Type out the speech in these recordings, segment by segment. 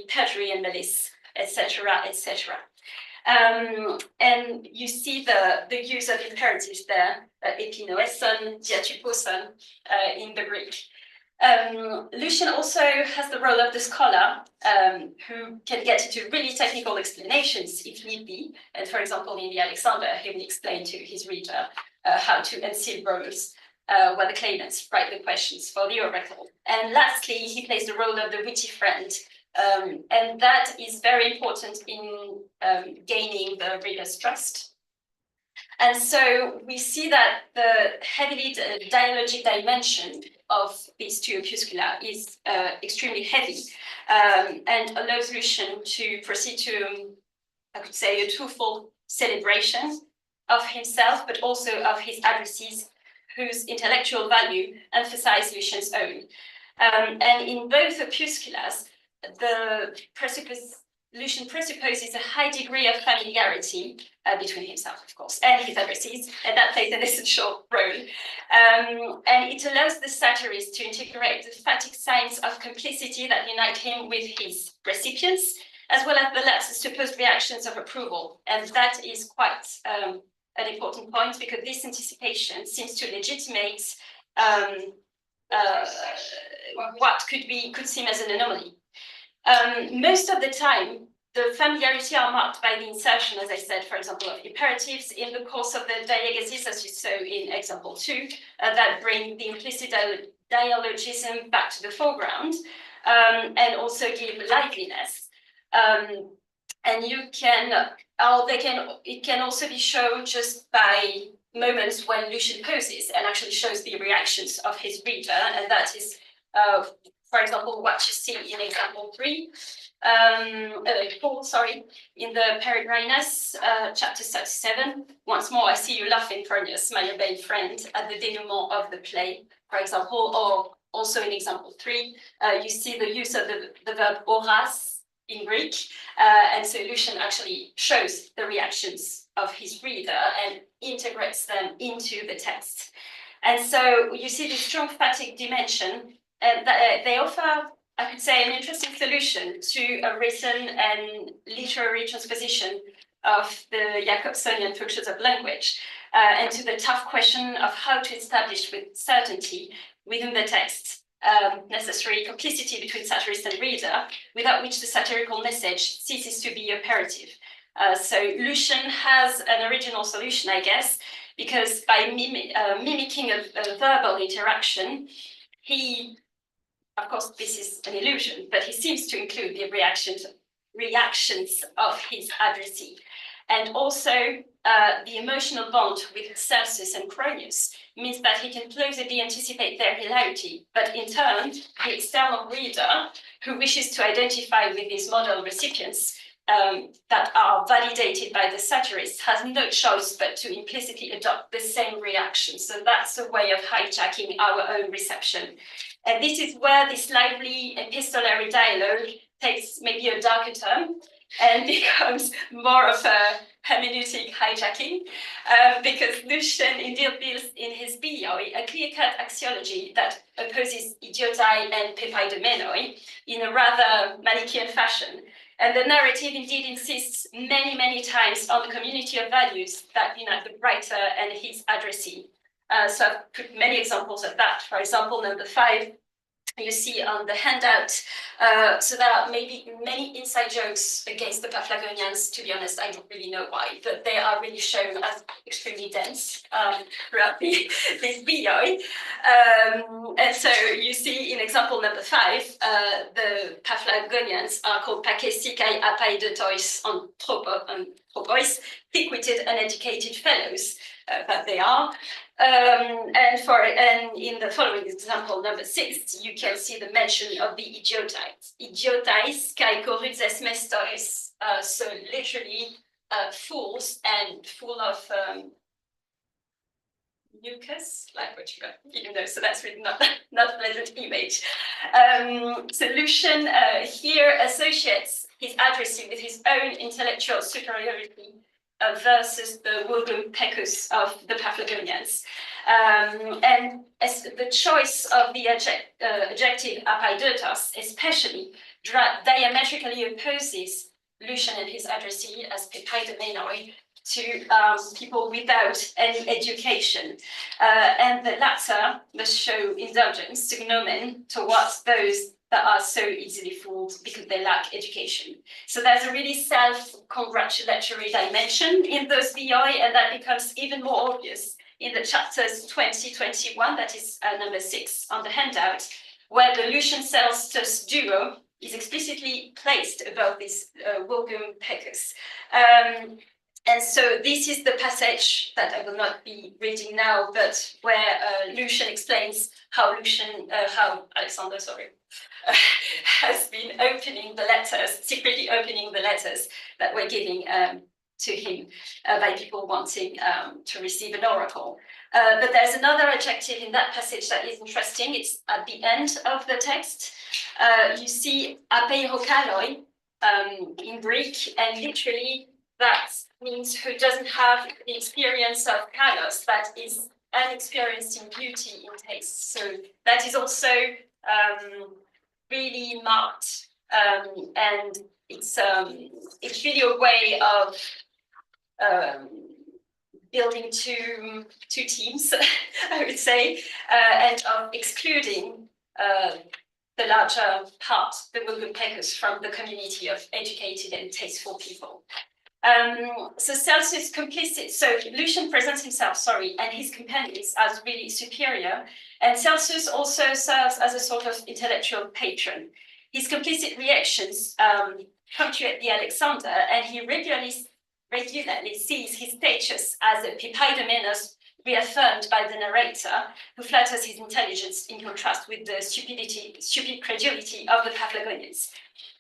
perjury, and malice, etc., etc. And you see the use of imperatives there, epinoeson, diatyposon, in the Greek. Lucian also has the role of the scholar, who can get into really technical explanations if need be. And for example, in the Alexander, he will explain to his reader how to unseal roles, where the claimants write the questions for the oracle. And lastly, he plays the role of the witty friend, and that is very important in gaining the reader's trust. And so we see that the heavily dialogic dimension of these two opuscula is extremely heavy, and allows Lucian to proceed to, I could say, a twofold celebration of himself, but also of his addressees, whose intellectual value emphasize Lucian's own. And in both opusculas, Lucian presupposes a high degree of familiarity between himself, of course, and his addressees, and that plays an essential role. And it allows the satirist to integrate the phatic signs of complicity that unite him with his recipients, as well as the latter's supposed reactions of approval. And that is quite an important point, because this anticipation seems to legitimate what could seem as an anomaly. Most of the time, the familiarity are marked by the insertion, as I said, for example, of imperatives in the course of the diagesis, as you saw in example 2, that bring the implicit dialogism back to the foreground, and also give liveliness. And it can also be shown just by moments when Lucian poses and actually shows the reactions of his reader, and that is, for example, what you see in example 4, in the Peregrinus, chapter 37. Once more, I see you laughing, Fronius, my urbane friend, at the denouement of the play, for example, or also in example 3, you see the use of the verb oras in Greek, and so Lucian actually shows the reactions of his reader and integrates them into the text. And so you see this strong phatic dimension, and they offer, I could say, an interesting solution to a written and literary transposition of the Jacobsonian functions of language, and to the tough question of how to establish with certainty within the text necessary complicity between satirist and reader, without which the satirical message ceases to be operative. So Lucian has an original solution, I guess, because by mimicking a verbal interaction, he, of course, this is an illusion, but he seems to include the reactions of his addressee. And also, the emotional bond with Celsus and Cronius means that he can plausibly anticipate their hilarity, but in turn, the external reader who wishes to identify with these model recipients that are validated by the satirist has no choice but to implicitly adopt the same reaction. So that's a way of hijacking our own reception. And this is where this lively epistolary dialogue takes maybe a darker turn and becomes more of a hermeneutic hijacking, because Lucian indeed builds in his bioi a clear-cut axiology that opposes idiotai and pepaidomenoi in a rather Manichaean fashion. And the narrative indeed insists many, many times on the community of values that unite the writer and his addressee. So I've put many examples of that. For example, number 5, you see on the handout, so there are maybe many inside jokes against the Paphlagonians. To be honest, I don't really know why, but they are really shown as extremely dense throughout this video. And so you see in example number 5, the Paphlagonians are called pakesikai apaidetois anthropois, thick-witted, uneducated fellows that they are. And in the following example, number 6, you can see the mention of the idiotais. Idiotais kai coruzes mestois, so literally fools and full of mucus, like what you got, so that's really not a pleasant image. Lucian here associates his addressee with his own intellectual superiority versus the vulgum pecus of the Paphlagonians. And as the choice of the adjective apaidotos especially diametrically opposes Lucian and his addressee as pepaidomenoi to people without any education. And the latter must show indulgence to gnomen towards those that are so easily fooled because they lack education. So there's a really self-congratulatory dimension in those VI, and that becomes even more obvious in the chapters 2021, that is number 6 on the handout, where the Lucian Celsus duo is explicitly placed above this Vulgum Pecus. And so this is the passage that I will not be reading now, but where Lucian explains how Alexander, has been opening the letters, secretly opening the letters that were giving to him by people wanting to receive an oracle. But there's another adjective in that passage that is interesting. It's at the end of the text. You see apeirokaloi in Greek, and literally that means who doesn't have the experience of kalos, that is unexperienced in beauty, in taste. So that is also really marked, and it's really a way of building two teams, I would say, and of excluding the larger part, the Vulgum Pecus, from the community of educated and tasteful people. So Celsus complicit, so Lucian presents himself, and his companions as really superior, and Celsus also serves as a sort of intellectual patron. His complicit reactions punctuate the Alexander, and he regularly sees his status as a pepaidomenos reaffirmed by the narrator, who flatters his intelligence in contrast with the stupid credulity of the Paphlagonians.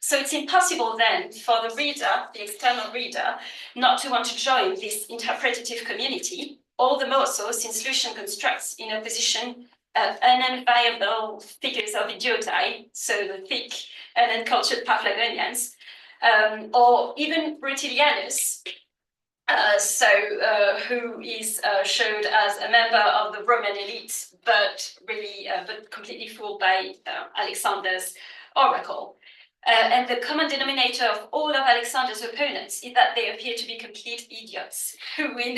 So it's impossible then for the reader, the external reader, not to want to join this interpretative community, all the more so since Lucian constructs in opposition unenviable figures of idiotai, so the thick and uncultured Paphlagonians, or even Rutilianus, who is showed as a member of the Roman elite, but completely fooled by Alexander's oracle. And the common denominator of all of Alexander's opponents is that they appear to be complete idiots who win,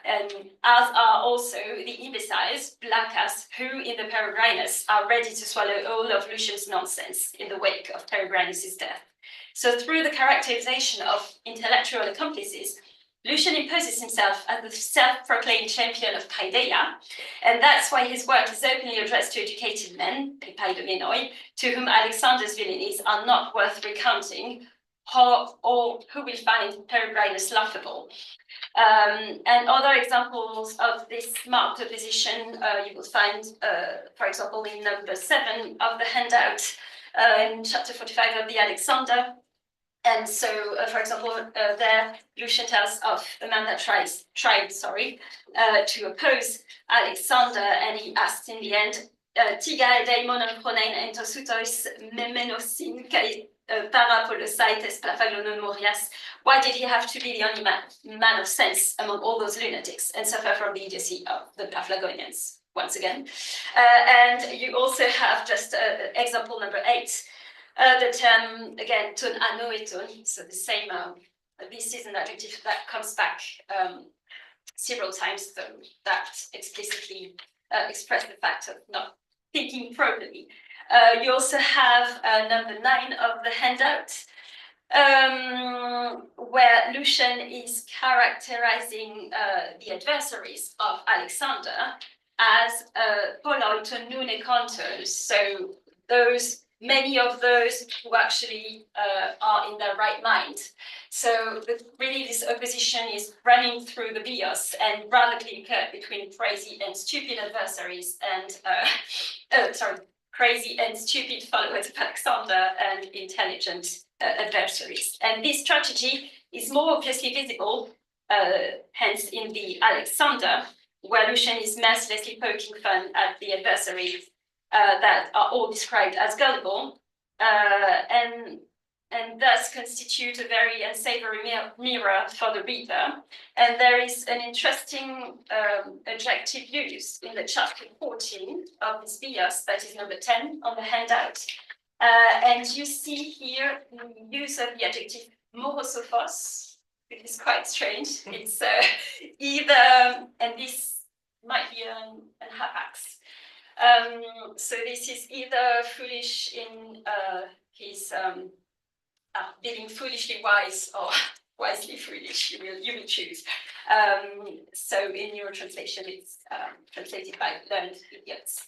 and as are also the imbeciles, Blacas, who in the Peregrinus are ready to swallow all of Lucian's nonsense in the wake of Peregrinus' death. So through the characterization of intellectual accomplices, Lucian imposes himself as the self-proclaimed champion of paideia, and that's why his work is openly addressed to educated men, pepaidomenoi, to whom Alexander's villainies are not worth recounting, or who will find Peregrinus laughable. And other examples of this marked opposition you will find, for example, in number 7 of the handout, in chapter 45 of the Alexander. And so, for example, there Lucian tells of a man that tried to oppose Alexander, and he asked in the end, "Tiga daimonon chronein entosutois memenosin kai parapolosaites plafaglonon morias." Why did he have to be the only man of sense among all those lunatics and suffer from the idiocy of the Paphlagonians? Once again, and you also have just example number 8. The term, again, ton anoeton, so the same, this is an adjective that comes back several times, so that explicitly express the fact of not thinking properly. You also have number 9 of the handout, where Lucian is characterizing the adversaries of Alexander as poloiton nune contors, so many of those who actually are in their right mind. So really this opposition is running through the bios and rather clear-cut between crazy and stupid adversaries and, crazy and stupid followers of Alexander and intelligent adversaries. And this strategy is more obviously visible, hence in the Alexander, where Lucian is mercilessly poking fun at the adversaries that are all described as gullible, and thus constitute a very unsavory mirror for the reader. And there is an interesting adjective used in the chapter 14 of this bios, that is number 10 on the handout, And you see here the use of the adjective morosophos, which is quite strange. It's either, and this might be an hapax. So this is either foolish in his being foolishly wise or wisely foolish. You will choose. So in your translation, it's translated by learned idiots.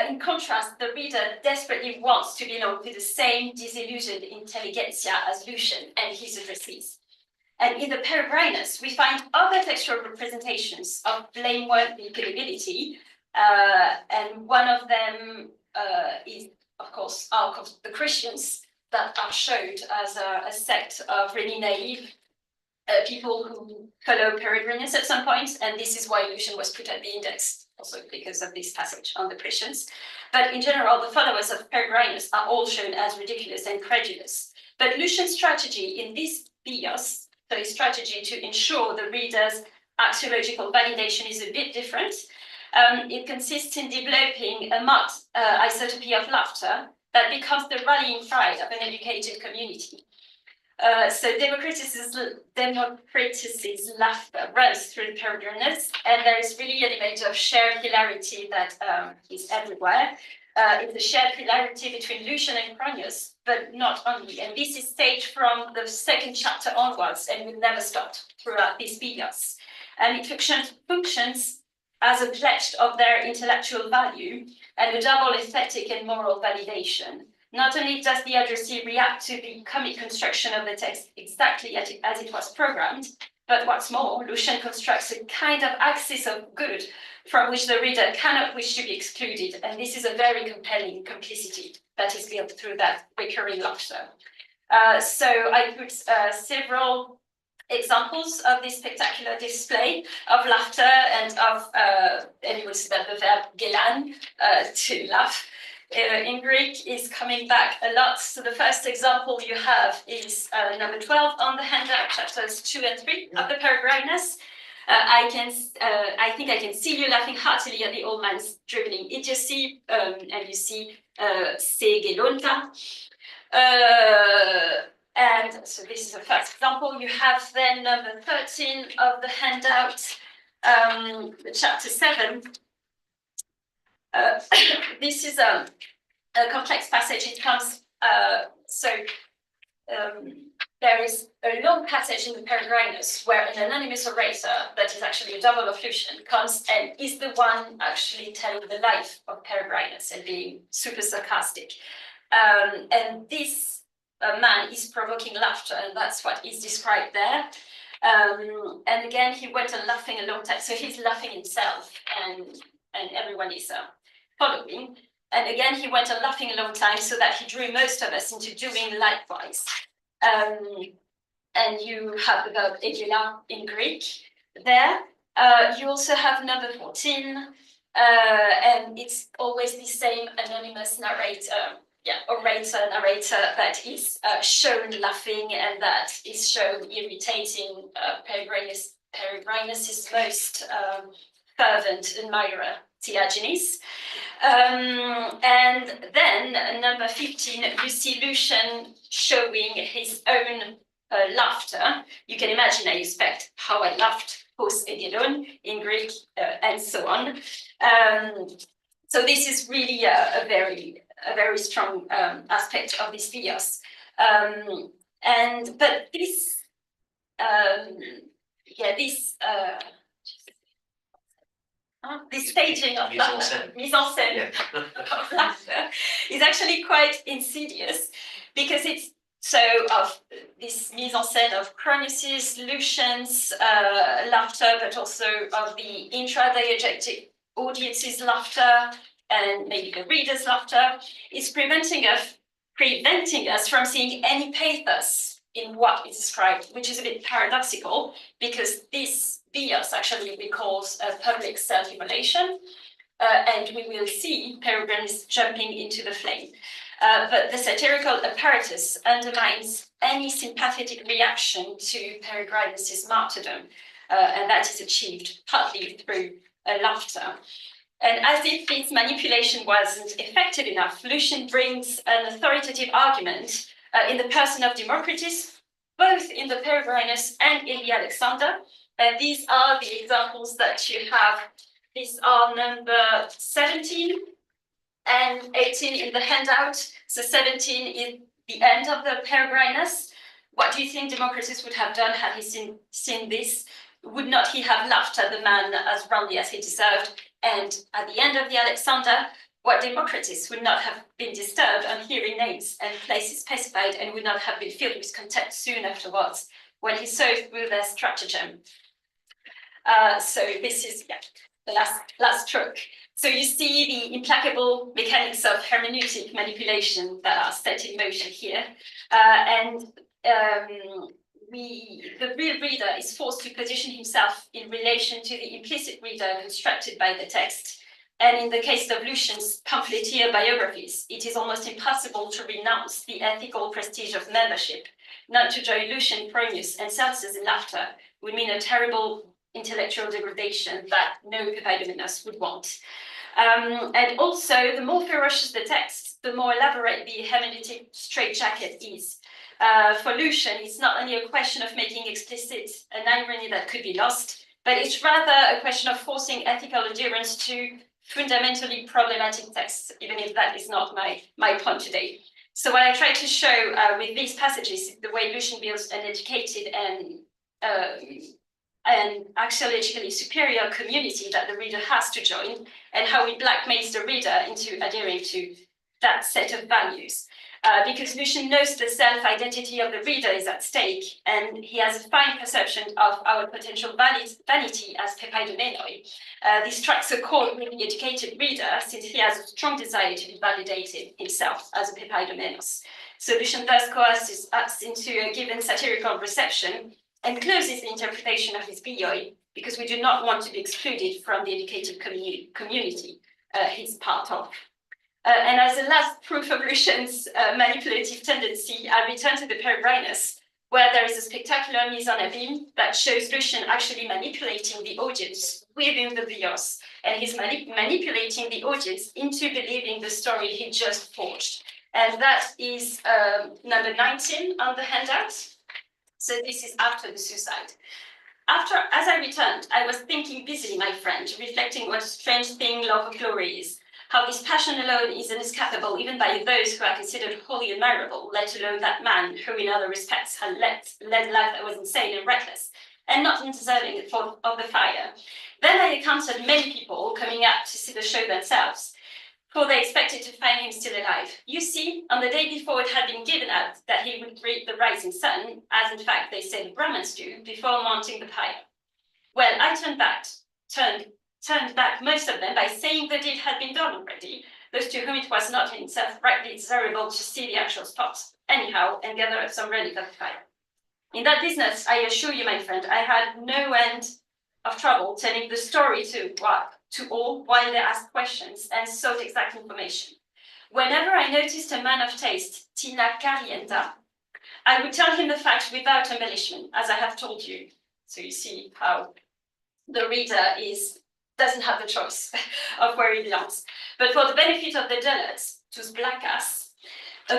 In contrast, the reader desperately wants to belong to the same disillusioned intelligentsia as Lucian and his addressees. And in the Peregrinus, we find other textual representations of blameworthy gullibility, and one of them is, of course, the Christians that are showed as a sect of really naive people who follow Peregrinus at some point, and this is why Lucian was put at the index, also because of this passage on the Christians. But in general, the followers of Peregrinus are all shown as ridiculous and credulous. But Lucian's strategy in this bios, so his strategy to ensure the reader's axiological validation, is a bit different. It consists in developing a marked isotopy of laughter that becomes the rallying cry of an educated community. So Democritus's laughter runs through the Peregrinus, and there is really an image of shared hilarity that is everywhere. It's a shared hilarity between Lucian and Cronius, but not only. And this is staged from the second chapter onwards and will never stop throughout these videos. And it functions as a pledge of their intellectual value and a double aesthetic and moral validation. Not only does the addressee react to the comic construction of the text exactly as it was programmed, but what's more, Lucian constructs a kind of axis of good from which the reader cannot wish to be excluded, and this is a very compelling complicity that is built through that recurring laughter. So I put several examples of this spectacular display of laughter and of, and you will see that the verb gelan, to laugh, in Greek is coming back a lot. So the first example you have is number 12 on the handout, chapters 2 and 3 of the Peregrinus. I think I can see you laughing heartily at the old man's dribbling idiocy, and you see se gelonta. And so this is the first example. You have then number 13 of the handout, chapter 7. This is a complex passage. It comes, there is a long passage in the Peregrinus where an anonymous orator, that is actually a double of Lucian, comes and is the one actually telling the life of Peregrinus and being super sarcastic. And this man is provoking laughter, and that's what is described there. And again, he went on laughing a long time, so he's laughing himself, and everyone is following. And again, he went on laughing a long time so that he drew most of us into doing likewise. And you have the verb egula in Greek there. You also have number 14, and it's always the same anonymous narrator, narrator that is shown laughing and that is shown irritating Peregrinus' most fervent admirer, Theagenes. And then number 15, you see Lucian showing his own laughter. You can imagine, I expect, how I laughed post egelon in Greek, and so on. So this is really a very strong aspect of this bios. But this, this staging of laughter, mise en scène of laughter, is actually quite insidious, because it's of this mise en scène of Cronius's, Lucian's laughter, but also of the intradiegetic audience's laughter and maybe the reader's laughter, is preventing us from seeing any pathos in what is described, which is a bit paradoxical, because this bios actually recalls a public self-immolation, and we will see Peregrinus jumping into the flame. But the satirical apparatus undermines any sympathetic reaction to Peregrinus' martyrdom, and that is achieved partly through laughter. And as if this manipulation wasn't effective enough, Lucian brings an authoritative argument in the person of Democritus, both in the Peregrinus and in the Alexander. And these are the examples that you have. These are number 17 and 18 in the handout. So 17 is the end of the Peregrinus. What do you think Democritus would have done had he seen this? Would not he have laughed at the man as roundly as he deserved? And at the end of the Alexander, what Democritus would not have been disturbed on hearing names and places specified, and would not have been filled with contempt soon afterwards when he saw through their stratagem. So this is the last stroke. So you see the implacable mechanics of hermeneutic manipulation that are set in motion here. The real reader is forced to position himself in relation to the implicit reader constructed by the text. And in the case of Lucian's pamphleteer biographies, it is almost impossible to renounce the ethical prestige of membership. Not to join Lucian, Pronius, and Celsus in laughter would mean a terrible intellectual degradation that no Papaidomenos would want. And also, the more ferocious the text, the more elaborate the hermeneutic straitjacket is. For Lucian, it's not only a question of making explicit an irony that could be lost, but it's rather a question of forcing ethical adherence to fundamentally problematic texts, even if that is not my point today. So what I try to show with these passages is the way Lucian builds an educated and axiologically superior community that the reader has to join, and how it blackmails the reader into adhering to that set of values. Because Lucian knows the self-identity of the reader is at stake, and he has a fine perception of our potential vanity as Papaidomenoi. This strikes a chord with the educated reader, since he has a strong desire to be validated himself as a Papaidomenos. So Lucian thus coerces us into a given satirical reception and closes the interpretation of his bioi, because we do not want to be excluded from the educated community he's part of. And as a last proof of Lucian's manipulative tendency, I return to the Peregrinus, where there is a spectacular mise en abîme that shows Lucian actually manipulating the audience within the bios, and he's manipulating the audience into believing the story he just forged. And that is number 19 on the handout. So this is after the suicide. As I returned, I was thinking busily, my friend, reflecting what a strange thing love of glory is, how this passion alone is inescapable even by those who are considered wholly admirable, let alone that man who in other respects had led a life that was insane and reckless, and not undeserving of the fire. Then I encountered many people coming out to see the show themselves, for they expected to find him still alive. You see, on the day before it had been given out that he would greet the rising sun, as in fact they said the Brahmins do, before mounting the pyre. Well, I turned back most of them by saying the deed had been done already, those to whom it was not in itself rightly desirable to see the actual spot, anyhow, and gather up some relic of the fire. In that business, I assure you, my friend, I had no end of trouble telling the story to all while they asked questions and sought exact information. Whenever I noticed a man of taste, tina carienta, I would tell him the facts without embellishment, as I have told you. So you see how the reader doesn't have the choice of where he belongs. But for the benefit of the dullards, tus blackas,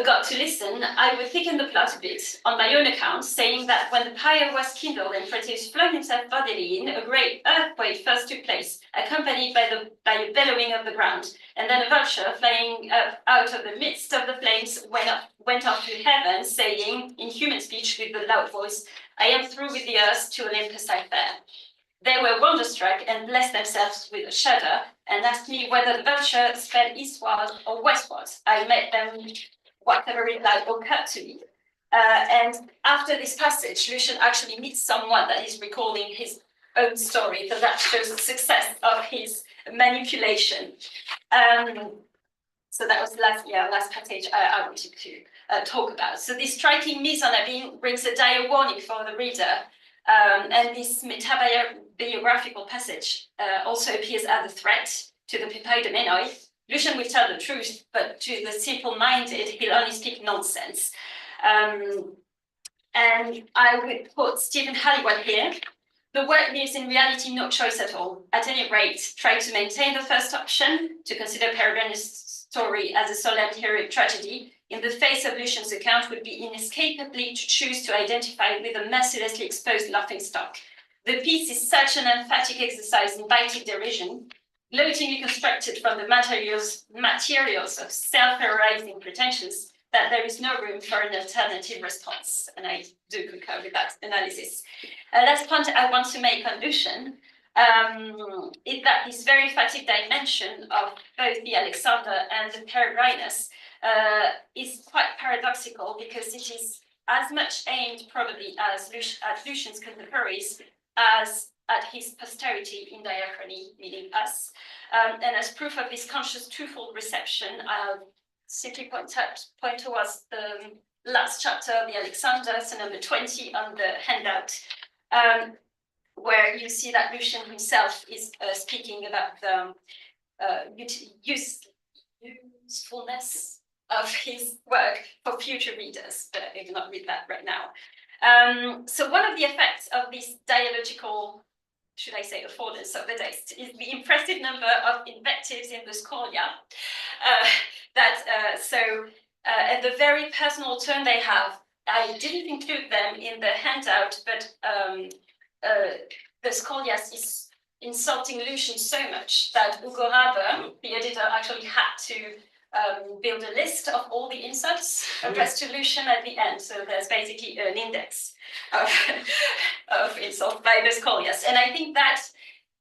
got to listen, I would thicken the plot a bit on my own account, saying that when the pyre was kindled and Proteus flung himself bodily in, a great earthquake first took place, accompanied by a bellowing of the ground, and then a vulture flying out of the midst of the flames went up to heaven, saying, in human speech with a loud voice, I am through with the earth, to Olympus I fare. They were wonderstruck and blessed themselves with a shudder, and asked me whether the vulture sped eastward or westward. I met them whatever reply occurred to me. And after this passage, Lucian actually meets someone that is recalling his own story, so that shows the success of his manipulation. So that was the last passage I wanted to talk about. So this striking mise en abîme brings a dire warning for the reader. And this meta-biographical passage also appears as a threat to the Papaidomenoi. Lucian will tell the truth, but to the simple-minded, he'll only speak nonsense. And I would put Stephen Halliwell here, The work leaves in reality no choice at all. At any rate, try to maintain the first option, to consider Peregrine's story as a solemn heroic tragedy, in the face of Lucian's account would be inescapably to choose to identify with a mercilessly exposed laughingstock. The piece is such an emphatic exercise in biting derision, gloatingly constructed from the materials of self-terrorizing pretensions, that there is no room for an alternative response. And I do concur with that analysis. Last point I want to make on Lucian is that this very emphatic dimension of both the Alexander and the Peregrinus is quite paradoxical, because it is as much aimed probably as at Lucian's contemporaries as at his posterity in diachrony, meaning us. And as proof of this conscious twofold reception, I'll simply point towards the last chapter of the Alexander, so number 20 on the handout, where you see that Lucian himself is speaking about the usefulness of his work for future readers, but I will not read that right now. So one of the effects of this dialogical, should I say, affordance of the text is the impressive number of invectives in the Scholia, and the very personal turn they have. I didn't include them in the handout, but the Scholias is insulting Lucian so much that Ugo Raber, the editor, actually had to build a list of all the insults addressed to Lucian at the end. So there's basically an index of insults by the Scholias. And I think that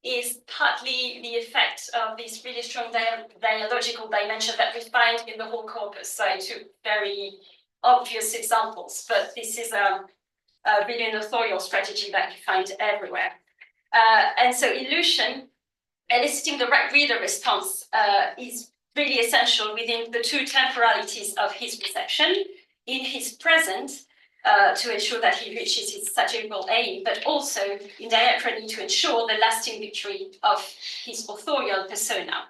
is partly the effect of this really strong dialogical dimension that we find in the whole corpus. So I took very obvious examples, but this is a really an authorial strategy that you find everywhere. And so in Lucian, eliciting the right reader response is really essential within the two temporalities of his reception, in his present, to ensure that he reaches his satirical aim, but also in diachrony to ensure the lasting victory of his authorial persona.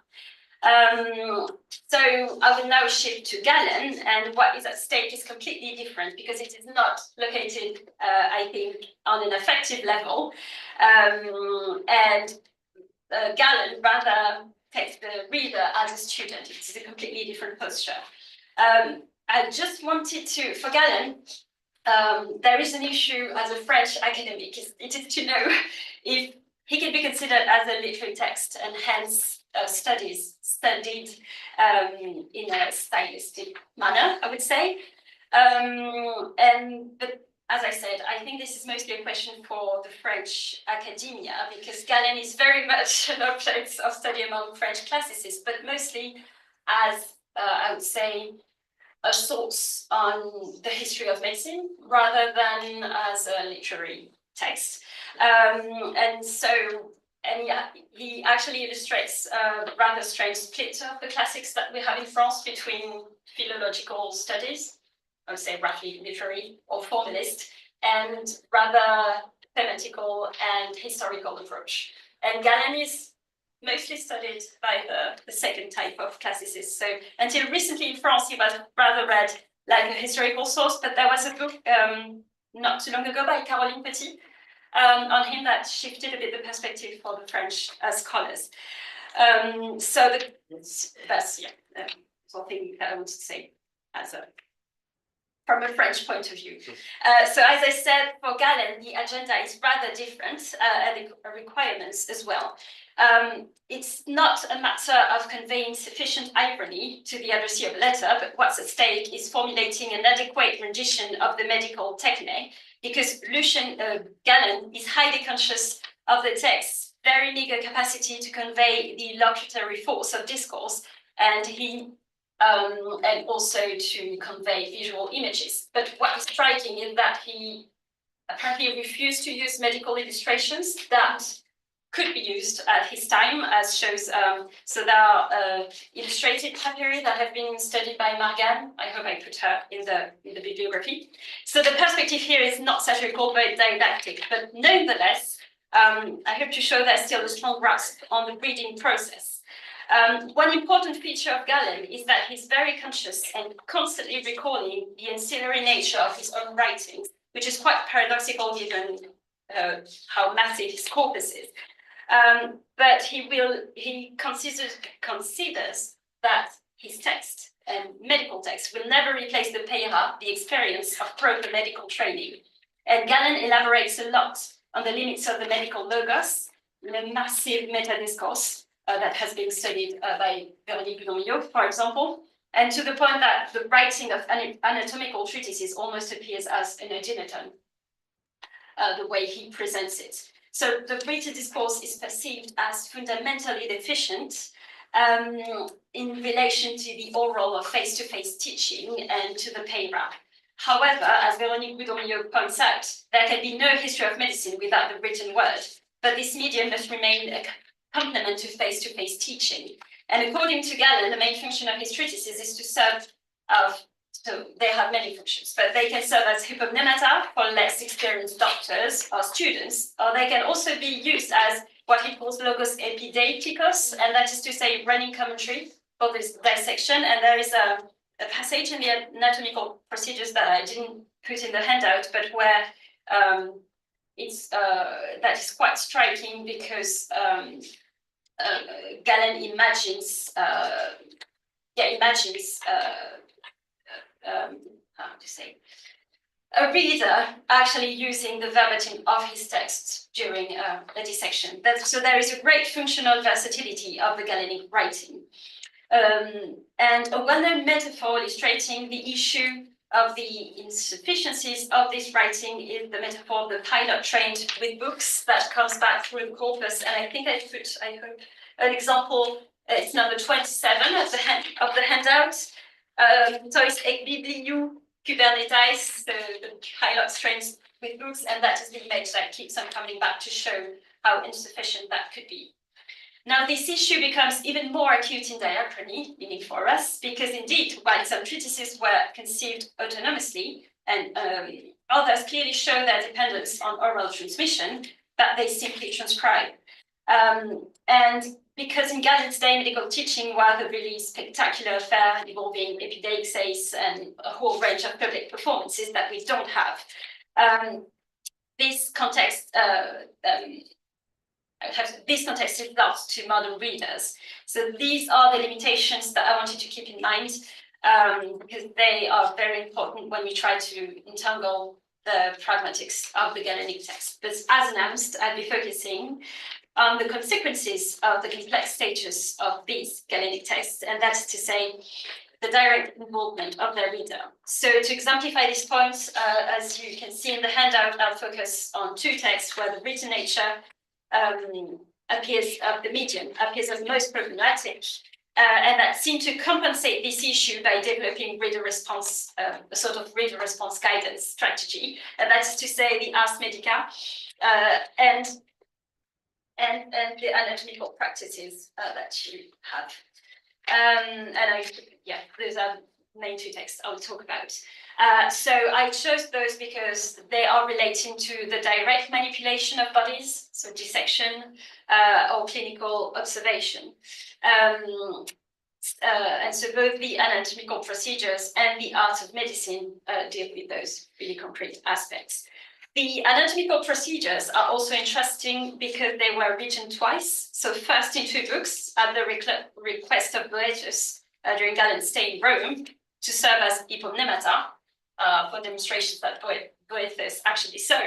So I will now shift to Galen, and what is at stake is completely different, because it is not located, I think, on an affective level, and Galen rather takes the reader as a student. It is a completely different posture. I just wanted to, for Galen, there is an issue as a French academic. It is to know if he can be considered as a literary text, and hence studied in a stylistic manner, I would say. But as I said, I think this is mostly a question for the French academia, because Galen is very much an object of study among French classicists, but mostly as, I would say, a source on the history of medicine rather than as a literary text. He actually illustrates a rather strange split of the classics that we have in France between philological studies, I would say roughly literary or formalist, and rather thematical and historical approach. And Galen is mostly studied by the second type of classicist. So until recently in France, he was rather read like a historical source, but there was a book not too long ago by Caroline Petit on him that shifted a bit the perspective for the French scholars. So that's something that I would say as from a French point of view. So as I said, for Galen, the agenda is rather different, and the requirements as well. It's not a matter of conveying sufficient irony to the addressee of a letter, but what's at stake is formulating an adequate rendition of the medical technique, because Galen is highly conscious of the text's very meager capacity to convey the locutory force of discourse, and also to convey visual images. But what is striking is that he apparently refused to use medical illustrations that could be used at his time, as shows, so there are illustrated papyri that have been studied by Margan. I hope I put her in the bibliography. So the perspective here is not satirical, but didactic, but nonetheless, I hope to show there's still a strong grasp on the reading process. One important feature of Galen is that he's very conscious and constantly recalling the ancillary nature of his own writings, which is quite paradoxical given how massive his corpus is. But he considers that his text and medical text will never replace the PERA, the experience of proper medical training. And Galen elaborates a lot on the limits of the medical logos in a massive meta-discourse that has been studied by Véronique Boudon-Millot, for example, and to the point that the writing of anatomical treatises almost appears as an ageneton, the way he presents it. So the written discourse is perceived as fundamentally deficient in relation to the oral or face-to-face teaching and to the PERA. However, as Véronique Boudon-Millot points out, there can be no history of medicine without the written word, but this medium must remain a complement to face-to-face teaching. And according to Galen, the main function of his treatises is to serve so they have many functions, but they can serve as hypomnemata for less experienced doctors or students, or they can also be used as what he calls logos epideitikos, and that is to say running commentary for this dissection. And there is a passage in the anatomical procedures that I didn't put in the handout, but where that is quite striking because Galen imagines how to say, a reader actually using the verbatim of his text during a dissection. So there is a great functional versatility of the Galenic writing. And a well-known metaphor illustrating the issue of the insufficiencies of this writing is the metaphor of the pilot trained with books that comes back through the corpus. And I think I hope, an example. It's number 27 of the handout. So it's ek bibliou Kubernetes, the pilot trains with books, and that is the image that keeps on coming back to show how insufficient that could be. Now, this issue becomes even more acute in diachrony, meaning for us, because indeed, while some treatises were conceived autonomously, and others clearly show their dependence on oral transmission, that they simply transcribe. And because in Galen's day, medical teaching was a really spectacular affair involving epideixes and a whole range of public performances that we don't have. This context is lost to modern readers. So these are the limitations that I wanted to keep in mind because they are very important when we try to entangle the pragmatics of the Galenic text. But as announced, I'll be focusing on the consequences of the complex status of these Galenic texts, and that's to say, the direct involvement of their reader. So to exemplify this point, as you can see in the handout, I'll focus on two texts where the written nature the medium appears as most problematic, and that seem to compensate this issue by developing reader response, a sort of reader response guidance strategy, and that is to say the Ars Medica and the anatomical practices that you have. Those are the main two texts I'll talk about. So I chose those because they are relating to the direct manipulation of bodies, so dissection or clinical observation. And so both the anatomical procedures and the art of medicine deal with those really concrete aspects. The anatomical procedures are also interesting because they were written twice. So first in two books at the request of Boetius during Galen's stay in Rome to serve as hypomnemata for demonstrations that Boetius actually saw.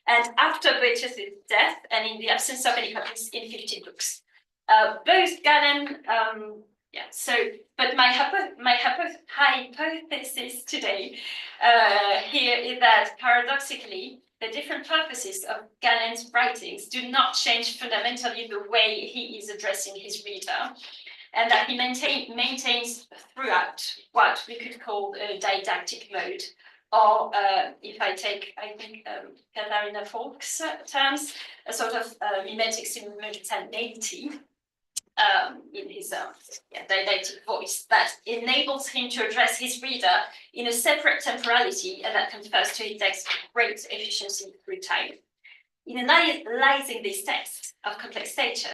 And after Boetius' death and in the absence of any copies in 50 books. Both Galen, but my hypothesis today here is that paradoxically, the different purposes of Galen's writings do not change fundamentally the way he is addressing his reader, and that he maintains throughout what we could call a didactic mode, or if I take, Katharina Falk's terms, a sort of mimetic simultaneity. In his didactic voice that enables him to address his reader in a separate temporality and that confers to his text great efficiency through time. In analyzing these texts of complex stature,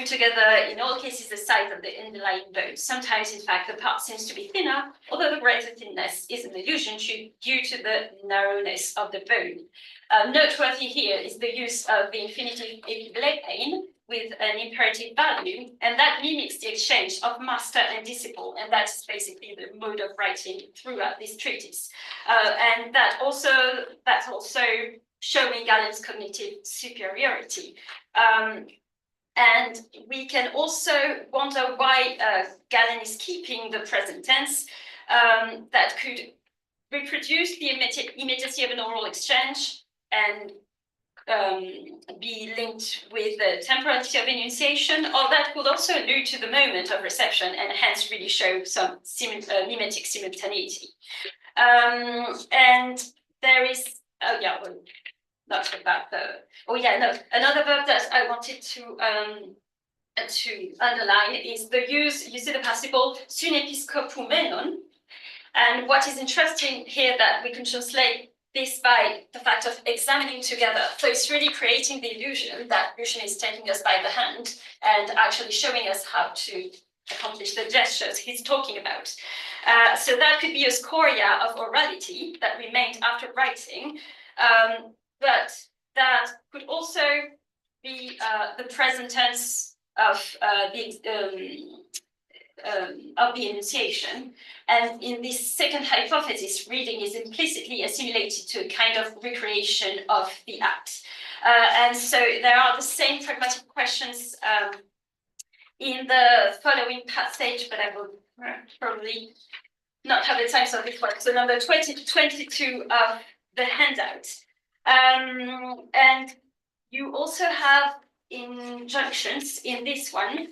together, in all cases, the size of the underlying bone. Sometimes, in fact, the part seems to be thinner, although the greater thinness is an illusion due to the narrowness of the bone. Noteworthy here is the use of the infinitive epiblane with an imperative value, and that mimics the exchange of master and disciple, and that's basically the mode of writing throughout this treatise. And that's also showing Galen's cognitive superiority. And we can also wonder why Galen is keeping the present tense that could reproduce the immediacy of an oral exchange and be linked with the temporality of enunciation, or that could also allude to the moment of reception and hence really show some mimetic simultaneity. And there is, not about the, another verb that I wanted to underline is the use, you see the participle synepiskopumenon. And what is interesting here that we can translate this by the fact of examining together. So it's really creating the illusion that Lucian is taking us by the hand and actually showing us how to accomplish the gestures he's talking about. So that could be a scoria of orality that remained after writing, but that could also be the present tense of the enunciation. And in this second hypothesis, reading is implicitly assimilated to a kind of recreation of the act. And so there are the same pragmatic questions in the following passage, but I will probably not have the time for this one. So number 20 to 22 of the handout. And you also have injunctions in this one.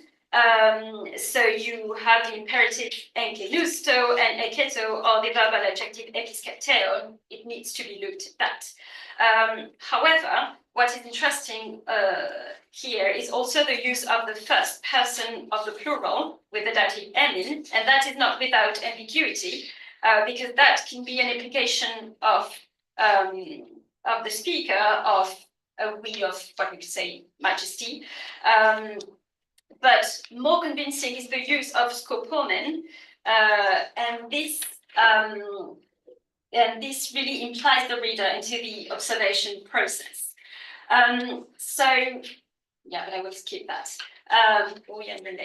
So you have the imperative enkenusto and eketo, or the verbal adjective episkepteo. It needs to be looked at. However, what is interesting here is also the use of the first person of the plural with the dative emin, and that is not without ambiguity, because that can be an implication of the speaker, of a we of what we could say majesty. But more convincing is the use of scopomen, and this really implies the reader into the observation process. But I will skip that.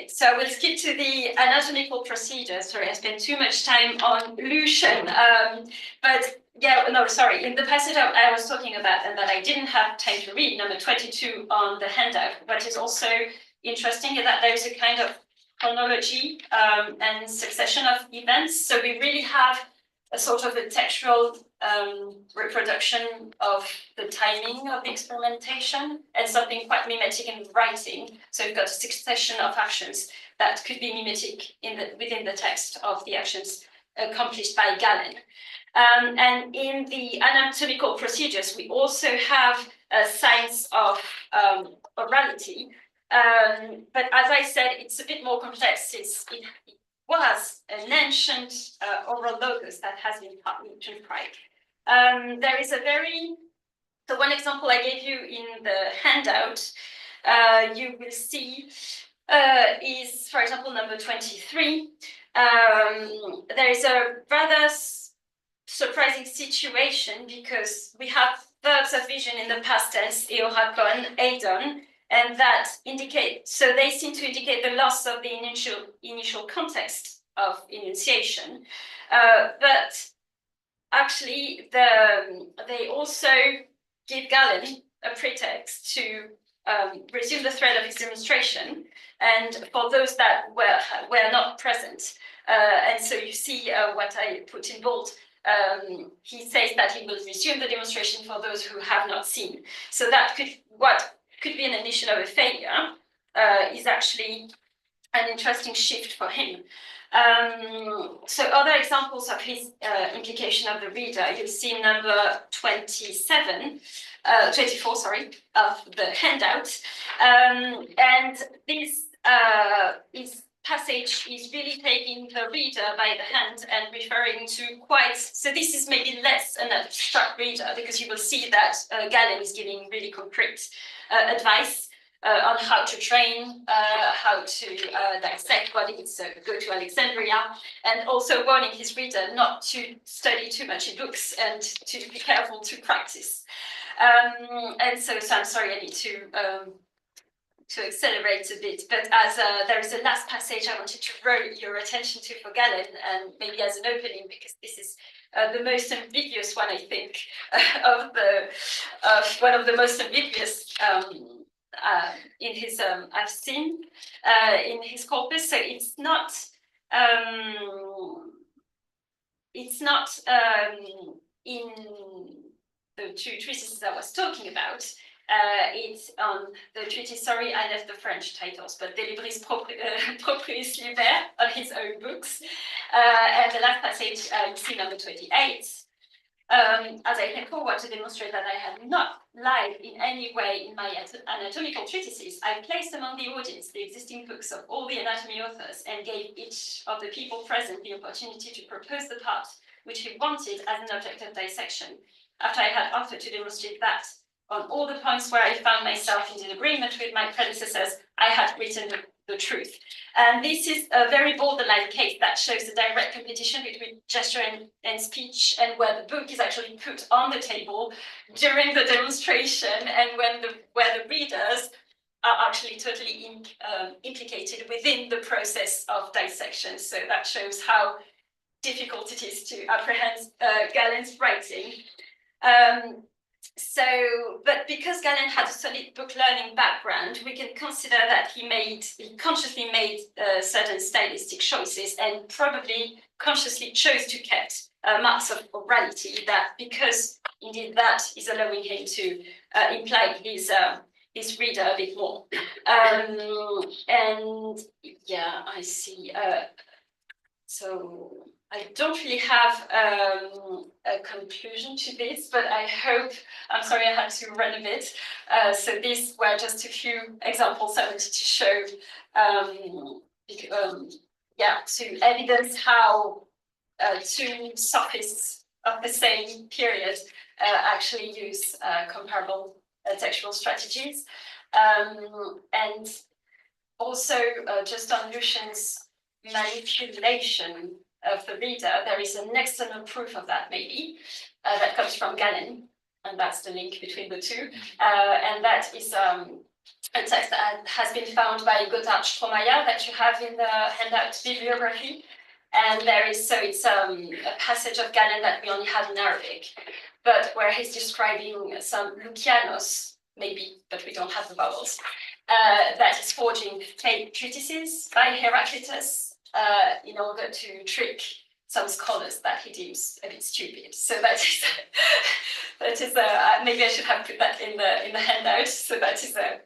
So I will skip to the anatomical procedure. Sorry, I spent too much time on Lucian. In the passage I was talking about and that I didn't have time to read, number 22 on the handout, what is also interesting is that there's a kind of chronology and succession of events. So we really have a sort of a textual reproduction of the timing of the experimentation and something quite mimetic in writing. So you've got a succession of actions that could be mimetic within the text of the actions accomplished by Galen. And in the anatomical procedures, we also have signs of orality. But as I said, it's a bit more complex. It was an ancient oral logos that has been partly transcribed. There is so one example I gave you in the handout, you will see is, for example, number 23. There is a rather surprising situation because we have verbs of vision in the past tense, eorakon, eidon, and that so they seem to indicate the loss of the initial context of enunciation. But actually, they also give Galen a pretext to resume the thread of his demonstration, and for those that were not present. And so you see what I put in bold. He says that he will resume the demonstration for those who have not seen. So that what could be an admission of a failure is actually an interesting shift for him. So other examples of his implication of the reader, you'll see number 24, of the handout. And this passage is really taking the reader by the hand and referring to so this is maybe less an abstract reader because you will see that Galen is giving really concrete advice. on how to train, how to dissect bodies, so go to Alexandria, and also warning his reader not to study too much in books and to be careful to practice. And so I'm sorry, I need to accelerate a bit, but as there is a last passage I wanted to draw your attention to for Galen, and maybe as an opening, because this is the most ambiguous one, I think, of one of the most ambiguous in his I've seen in his corpus. So it's not in the two treatises I was talking about. It's on the treatise, sorry, I left the French titles, but Delibris Proprius Liber on his own books. And the last passage, you see number 28. As I came forward to demonstrate that I had not lied in any way in my anatomical treatises, I placed among the audience the existing books of all the anatomy authors and gave each of the people present the opportunity to propose the part which he wanted as an object of dissection, after I had offered to demonstrate that on all the points where I found myself in disagreement with my predecessors, I had written the truth. And this is a very borderline case that shows the direct competition between gesture and speech, and where the book is actually put on the table during the demonstration, and where the readers are actually totally implicated within the process of dissection. So that shows how difficult it is to apprehend Galen's writing. But because Galen had a solid book learning background, we can consider that he consciously made certain stylistic choices, and probably consciously chose to keep marks of orality, that because indeed that is allowing him to imply his reader a bit more. And yeah, I see. So I don't really have a conclusion to this, but I hope, I'm sorry, I had to run a bit. So these were just a few examples I wanted to show, to evidence how two sophists of the same period actually use comparable textual strategies. And also just on Lucian's manipulation of the reader, there is an external proof of that, maybe, that comes from Galen, and that's the link between the two. And that is a text that has been found by Gotthard Strohmayer that you have in the handout bibliography. And there is, so it's a passage of Galen that we only have in Arabic, but where he's describing some Lucianos, maybe, but we don't have the vowels, that is forging fake treatises by Heraclitus in order to trick some scholars that he deems a bit stupid. So that is maybe I should have put that in the handout. So that is a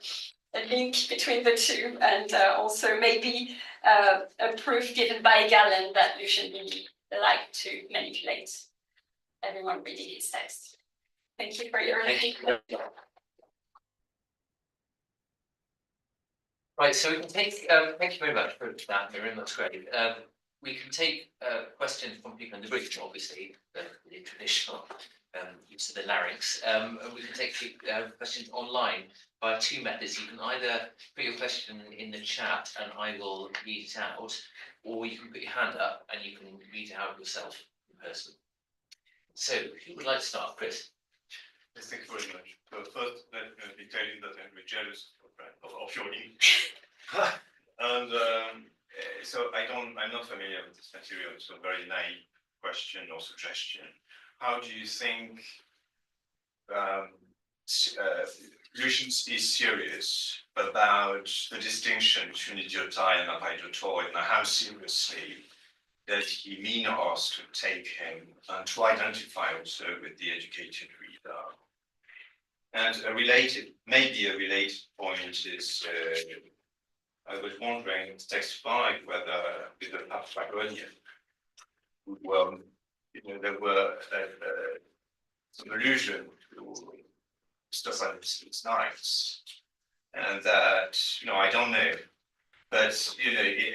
link between the two, and also maybe a proof given by Galen that Lucian really liked to manipulate everyone reading his text. Thank you for your attention. Right, so we can take, thank you very much for that, Miriam, that's great. We can take questions from people in the bridge, obviously, the traditional use of the larynx. And we can take questions online by two methods. You can either put your question in the chat and I will read it out, or you can put your hand up and you can read it out yourself in person. So, who would like to start, Chris? Yes, thank you very much. So first, let me tell you that I'm very jealous of your English. And so I'm not familiar with this material, so very naive question or suggestion. How do you think Lucian is serious about the distinction between idiotai and apaidotoi, and how seriously does he mean us to take him and to identify also with the educated reader? And maybe a related point is, I was wondering, text 5, whether with the Paphlagonian, there were some allusion to Stephanus' Knights, and that, I don't know, but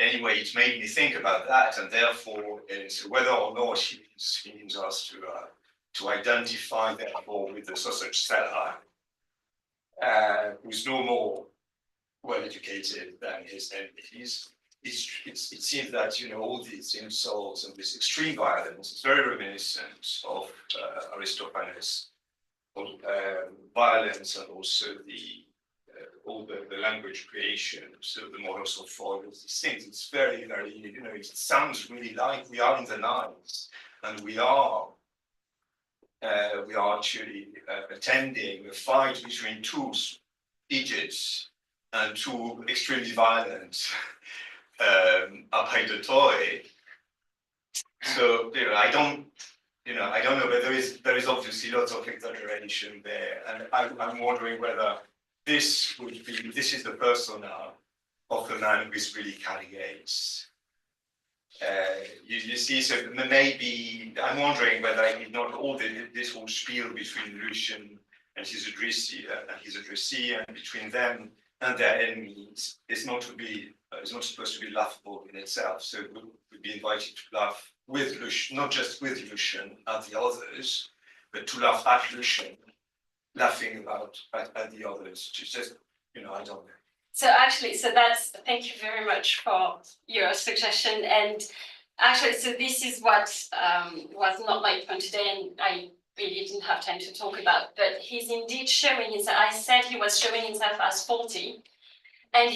anyway, it made me think about that, and therefore, whether or not he means us to identify, therefore, with the sausage seller, who's no more well educated than his enemies. It seems that all these insults and this extreme violence is very reminiscent of Aristophanes' violence, and also all the language creation, so the models of foils, these things. It's very, very, it sounds really like we are in the night, and we are actually attending a fight between two idiots and two extremely violent appaidotoi. So I don't know, but there is obviously lots of exaggeration there, and I'm wondering whether this is the persona of the man who is really Caligates. You see, so maybe I'm wondering whether not all this whole spiel between Lucian and his addressee, and between them and their enemies is not supposed to be laughable in itself. So we'd be invited to laugh with Lucian, not just with Lucian at the others, but to laugh at Lucian, laughing at the others. Just I don't know. So actually, thank you very much for your suggestion. And actually, so this is what was not my point today, and I really didn't have time to talk about, but he's indeed showing himself. I said he was showing himself as faulty, and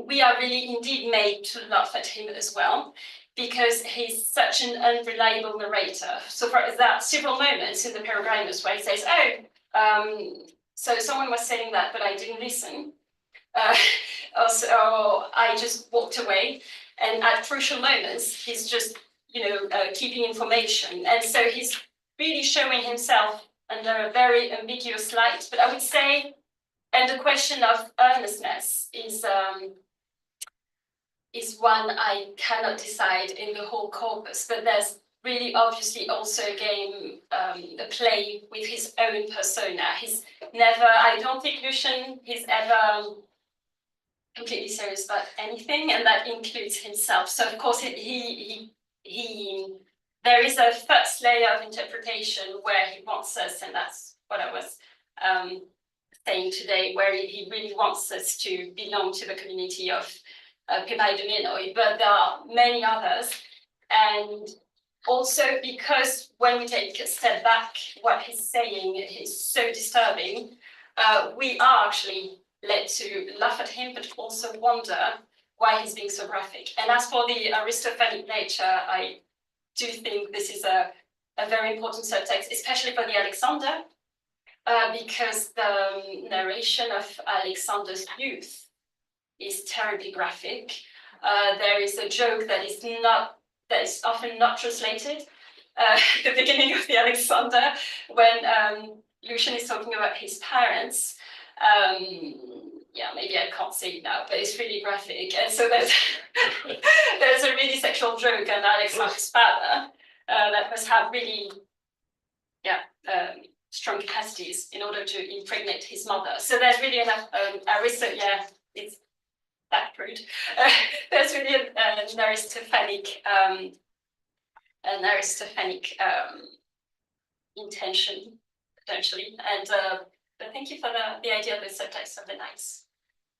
we are really indeed made to laugh at him as well, because he's such an unreliable narrator. So there are several moments in the Peregrinus where he says, so someone was saying that, but I didn't listen. So I just walked away. And at crucial moments, he's just, keeping information. And so he's really showing himself under a very ambiguous light. But I would say, and the question of earnestness is one I cannot decide in the whole corpus. But there's really obviously also a play with his own persona. He's never, I don't think Lucian is ever completely serious about anything, and that includes himself. So of course there is a first layer of interpretation where he wants us, and that's what I was saying today, where he really wants us to belong to the community of Pepaidomenoi, but there are many others. And also because when we take a step back, what he's saying is so disturbing, we are actually led to laugh at him, but also wonder why he's being so graphic. And as for the Aristophanic nature, I do think this is a very important subtext, especially for the Alexander, because the narration of Alexander's youth is terribly graphic. There is a joke that is often not translated. The beginning of the Alexander, when Lucian is talking about his parents. Maybe I can't say it now, but it's really graphic. And so there's a really sexual joke on Alexander's father that must have really strong capacities in order to impregnate his mother. So there's really enough it's that crude. There's really an Aristophanic intention potentially, and but thank you for the idea of the subtext of the nights.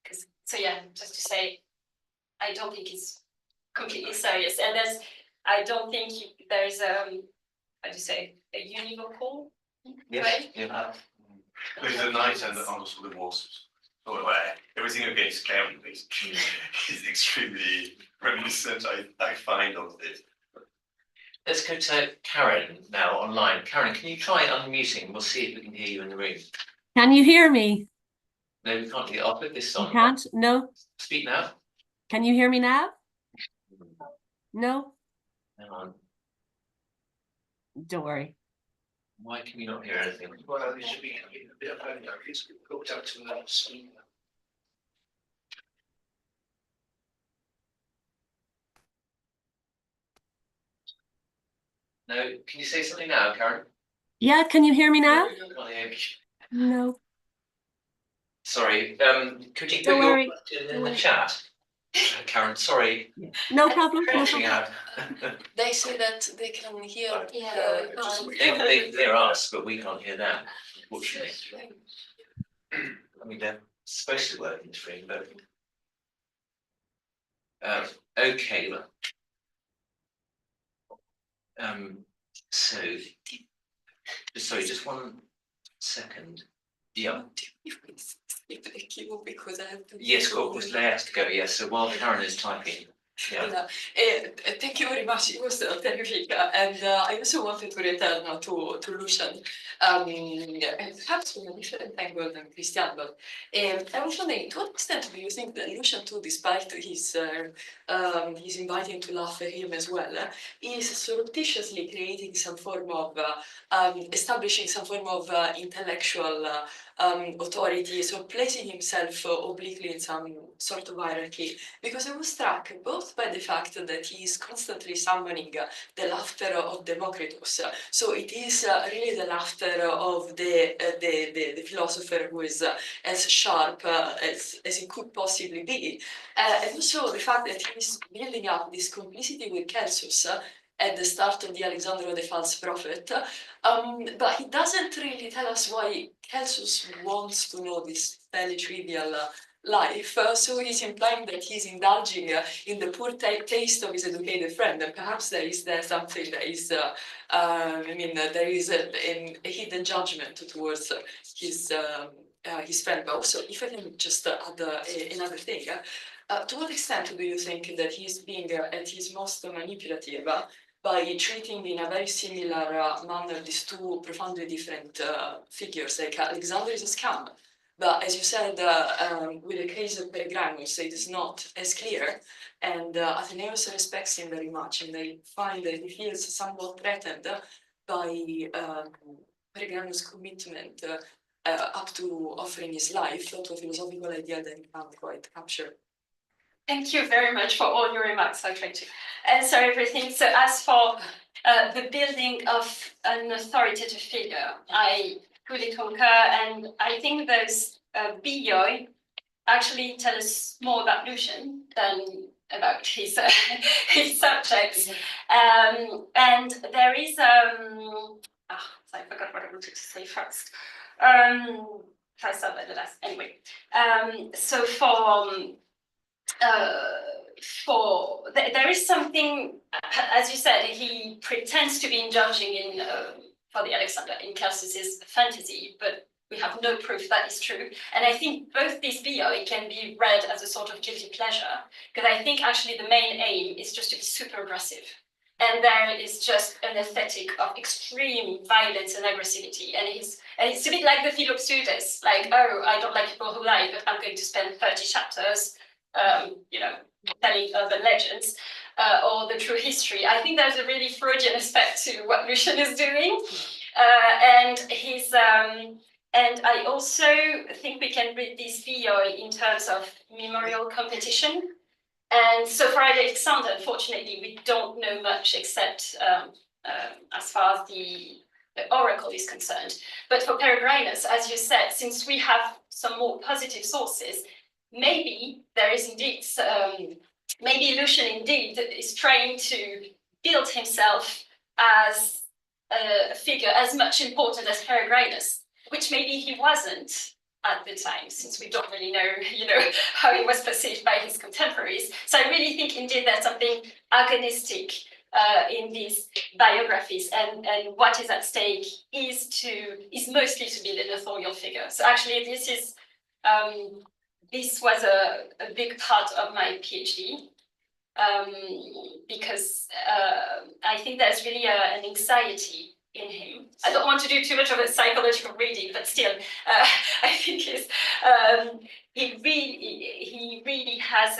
Just to say, I don't think it's completely serious, and I don't think there's a univocal way. Yeah. There's a night and also the wasps. Everything against Karen is extremely reminiscent, I find, of this. Let's go to Karen now online. Karen, can you try unmuting? We'll see if we can hear you in the room. Can you hear me? No, we can't hear. I'll put this on. You can't? No. Speak now. Can you hear me now? No? Hang on. Don't worry. Why can you not hear anything? Well, it should be a bit of audio. It's hooked up to the speaker. No, can you say something now, Karen? Yeah, can you hear me now? Can't hear me. No. Sorry, could you put Don't your worry. question in the chat? Karen, sorry. No problem. No Crashing problem. out. They say that they can hear. They hear us, but we can't hear them, unfortunately. I mean, supposed to work in stream, but. Okay, look. So. Sorry, just 1 second. Yeah, Because I have to. yes, of course, Leah has to go, yes, so while Karen is typing, yeah. Thank you very much. It was terrific. And I also wanted to return to Lucian, and perhaps from a different angle than Christian. But I was wondering, to what extent do you think that Lucian too, despite his inviting to laugh at him as well, is surreptitiously creating some form of establishing some form of intellectual authority, so placing himself obliquely in some sort of hierarchy? Because I was struck both by the fact that he is constantly summoning the laughter of Democritus. So it is really the laughter of the philosopher who is as sharp as he could possibly be. And also the fact that he is building up this complicity with Celsus at the start of the Alexander the False Prophet. But he doesn't really tell us why Celsus wants to know this fairly trivial life. So he's implying that he's indulging in the poor taste of his educated friend, and perhaps there is something that is, there is a hidden judgment towards his friend. But also, if I can just add another thing, to what extent do you think that he's being at his most manipulative by treating in a very similar manner these two profoundly different figures? Like Alexander is a scam, but as you said, with the case of Peregrinus, it is not as clear, and Athenaeus respects him very much, and they find that he feels somewhat threatened by Peregrinus' commitment up to offering his life to a philosophical idea that he can't quite capture. Thank you very much for all your remarks. I'll try to answer everything. So as for the building of an authoritative figure, I fully concur, and I think those bioi actually tell us more about Lucian than about his his subjects. And there is so I forgot what I wanted to say first. I start at the last anyway. So there is something, as you said, he pretends to be indulging in for the Alexander in Celsus's fantasy, but we have no proof that is true. And I think both these bioi can be read as a sort of guilty pleasure, because I think actually the main aim is just to be super aggressive. And there is just an aesthetic of extreme violence and aggressivity. And it's a bit like the Philopseudes, like, oh, I don't like people who lie, but I'm going to spend 30 chapters telling urban legends or the true history. I think there's a really Freudian aspect to what Lucian is doing, and I also think we can read this bioi in terms of memorial competition. And so for Alexander, unfortunately, we don't know much except as far as the oracle is concerned. But for Peregrinus, as you said, since we have some more positive sources, maybe there is indeed, maybe Lucian indeed is trying to build himself as a figure as much important as Peregrinus, which maybe he wasn't at the time, since we don't really know, how he was perceived by his contemporaries. So I really think indeed there's something agonistic in these biographies, and what is at stake is mostly to build an authorial figure. So actually this was a big part of my PhD, because I think there's really an anxiety in him. I don't want to do too much of a psychological reading, but still, I think he really has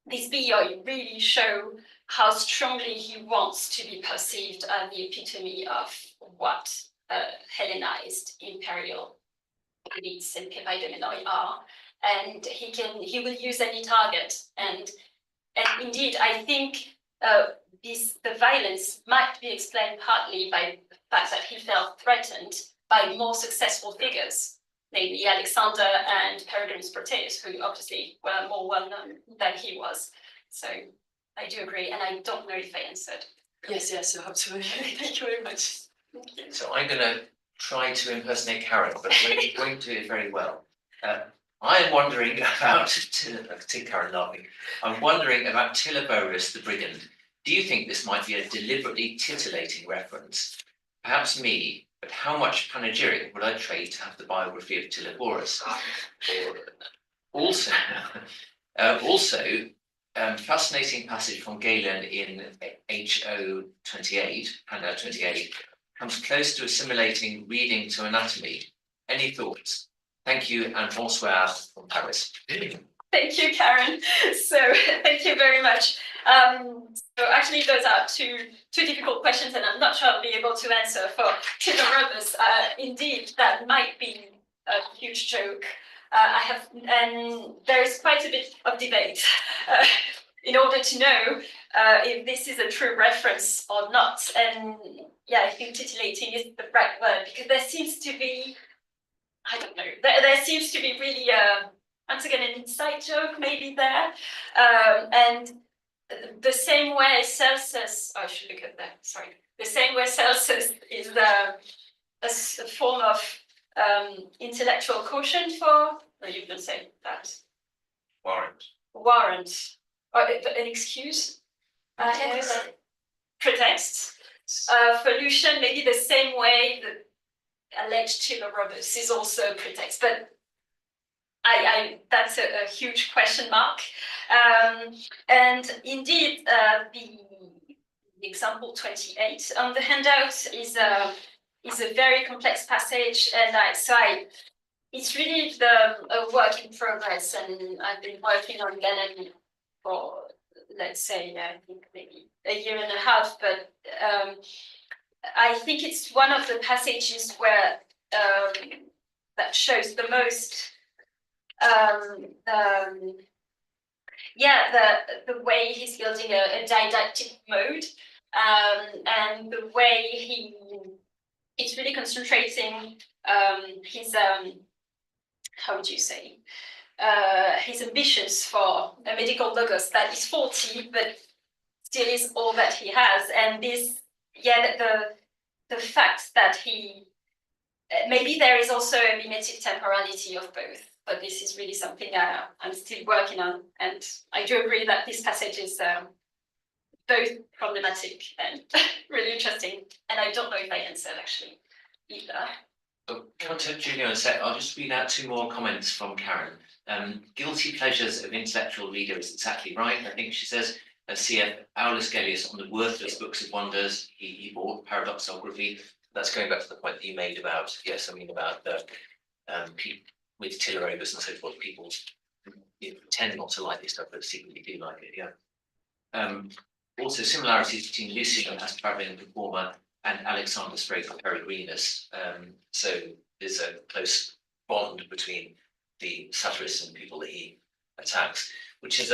this bioi really show how strongly he wants to be perceived as the epitome of what Hellenized imperial elites and Pepaidomenoi are, and he will use any target, and indeed I think the violence might be explained partly by the fact that he felt threatened by more successful figures, namely Alexander and Peregrinus Proteus, who obviously were more well known than he was. So I do agree, and I don't know if I answered. Yes, absolutely. Thank you very much. So I'm going to try to impersonate Karen, but I won't do it very well. I am wondering about, I see Karen laughing, I'm wondering about Tilliborius the Brigand. Do you think this might be a deliberately titillating reference? Perhaps me, but how much panegyric would I trade to have the biography of Tilliborius? Also, fascinating passage from Galen in HO 28, handout 28, comes close to assimilating reading to anatomy. Any thoughts? Thank you and bonsoir from Paris. Thank you, Karen. So thank you very much. So actually, those are two difficult questions, and I'm not sure I'll be able to answer for Tilliborius. Indeed, that might be a huge joke. And there is quite a bit of debate in order to know if this is a true reference or not. And yeah, I think titillating is the right word, because there seems to be, I don't know, there seems to be really, once again, an inside joke maybe there. And the same way Celsus, I should look at that, sorry. The same way Celsus is a form of intellectual caution for, no, you can say that. Warrant. Or an excuse. Pretext. For Lucian, maybe the same way that alleged Tilliborius is also a pretext, but that's a huge question mark. And indeed, the example 28 on the handout is a very complex passage, and it's really a work in progress, and I've been working on Galen for, let's say, I think maybe a year and a half, but I think it's one of the passages where that shows the most, the way he's building a didactic mode, and the way it's really concentrating his how would you say, his ambitions for a medical logos that is faulty, but still is all that he has. And this, the fact that maybe there is also a limited temporality of both, but this is really something I'm still working on. And I do agree that this passage is both problematic and really interesting. And I don't know if I answered actually either. Come to Julia in a sec. I'll just read out two more comments from Karen. Guilty pleasures of intellectual reader is exactly right. I think she says, CF Aulus Gellius on the worthless books of wonders he bought, paradoxography. That's going back to the point that you made about, about the with Tilliborius and so forth, people tend not to like this stuff, but secretly do like it, also similarities between Lucian as travelling performer and Alexander Peregrinus. So there's a close bond between the satirists and people that he attacks, which is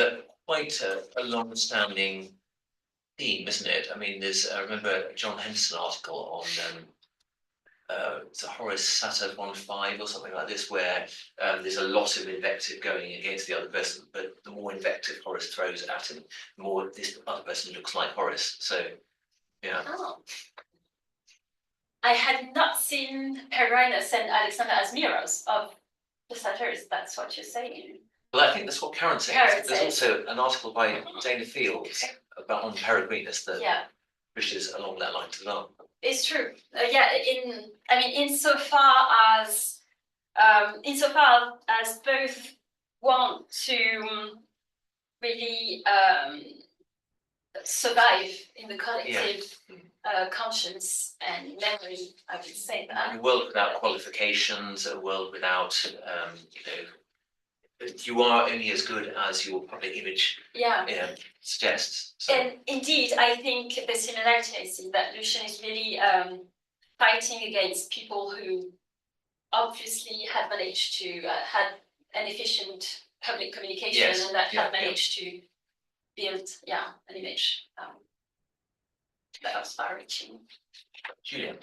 quite a long-standing theme, isn't it? I mean, I remember a John Henderson article on it's a Horace Satyr 1.5 or something like this, where there's a lot of invective going against the other person, but the more invective Horace throws at him, the more this other person looks like Horace. So, yeah. Oh. I had not seen Peregrinus and Alexander as mirrors of the satirists. That's what you're saying. Well, I think that's what Karen said. There's also an article by Dana Fields on Peregrinus that pushes along that line as well. It's true. Insofar as both want to really survive in the collective conscience and memory, I would say that. A world without qualifications, a world without, you are only as good as your public image suggests. So. And indeed, I think the similarity I see that Lucian is really fighting against people who obviously had managed to had an efficient public communication and that had managed to build an image that was far-reaching. Julia.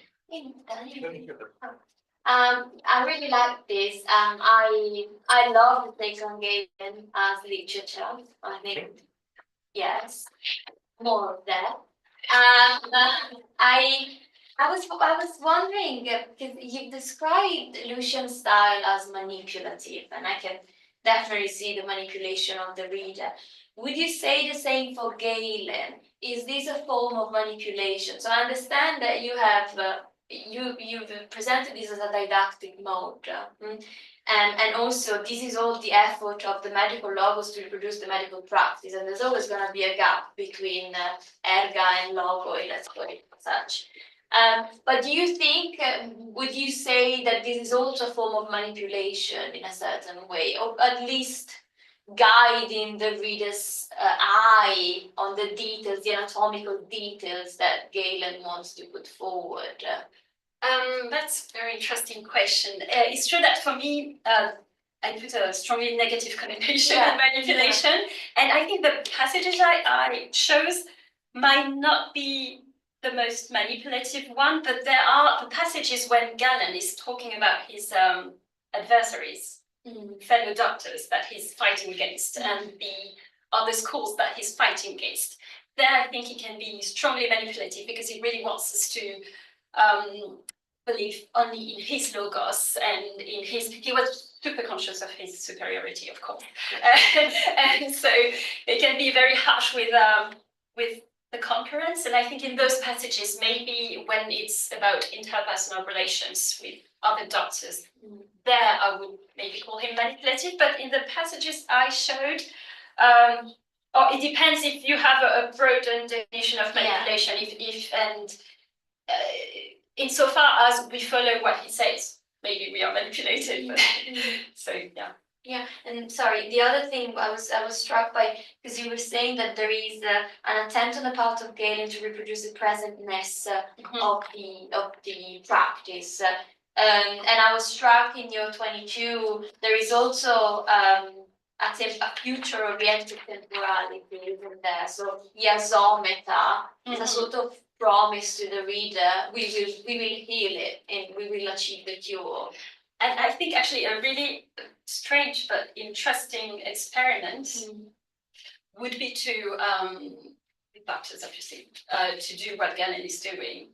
I really like this. I love the take on Galen as literature. I think yes, more of that. I was wondering because you described Lucian's style as manipulative, and I can definitely see the manipulation of the reader. Would you say the same for Galen? Is this a form of manipulation? So I understand that you have you've presented this as a didactic mode, and also this is all the effort of the medical logos to reproduce the medical practice, and there's always going to be a gap between erga and logo, let's call it such. But do you think, would you say that this is also a form of manipulation in a certain way, or at least guiding the reader's eye on the details, the anatomical details that Galen wants to put forward? That's a very interesting question. It's true that for me, I put a strongly negative connotation Yeah, on manipulation, and I think the passages I chose might not be the most manipulative one, but there are the passages when Galen is talking about his adversaries, fellow doctors that he's fighting against, and the other schools that he's fighting against. There, I think he can be strongly manipulative because he really wants us to believe only in his logos and in his. He was super conscious of his superiority, of course, and so it can be very harsh with the concurrence. And I think in those passages, maybe when it's about interpersonal relations with other doctors, there I would maybe call him manipulative. But in the passages I showed, or it depends if you have a broadened definition of manipulation. If and insofar as we follow what he says, maybe we are manipulated. But, so yeah. Yeah, and sorry, the other thing I was struck by, because you were saying that there is an attempt on the part of Galen to reproduce the presentness of the practice, and I was struck in your 22. There is also a future-oriented temporality in there. So iazometer is a sort of promise to the reader: we will heal it and we will achieve the cure. And I think actually a really strange but interesting experiment would be to, with doctors obviously, to do what Galen is doing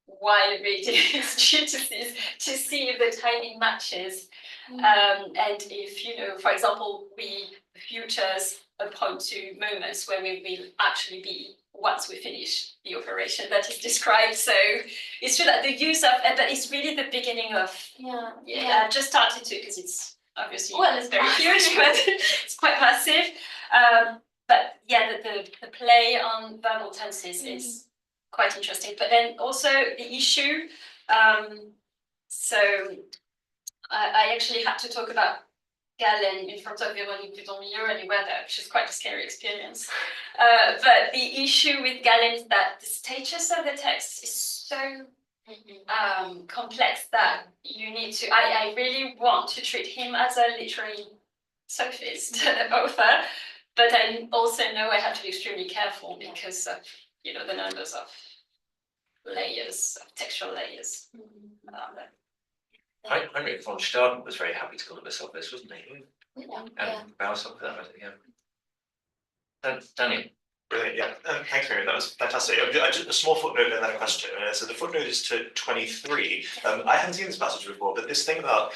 while reading his treatises to see if the timing matches. And if, for example, the futures point to moments where we will actually be once we finish the operation that is described. So it's true that the use of, but it's really the beginning of, I just started to, because it's obviously it's very huge, but it's quite massive. But yeah, the play on verbal tenses is quite interesting. But then also the issue, so I actually had to talk about Galen in front of Véronique Dudon-Millot anywhere there, which is quite a scary experience. But the issue with Galen is that the status of the text is so complex that you need to, I really want to treat him as a literary sophist author, but I also know I have to be extremely careful because of, the numbers of layers, of textual layers. Heinrich von Staden was very happy to call him a sophist, wasn't he? And Bauer for that matter, yeah. Daniel. Brilliant, yeah. Thanks, Miriam. That was fantastic. Just a small footnote and then a question. So the footnote is to 23. I haven't seen this passage before, but this thing about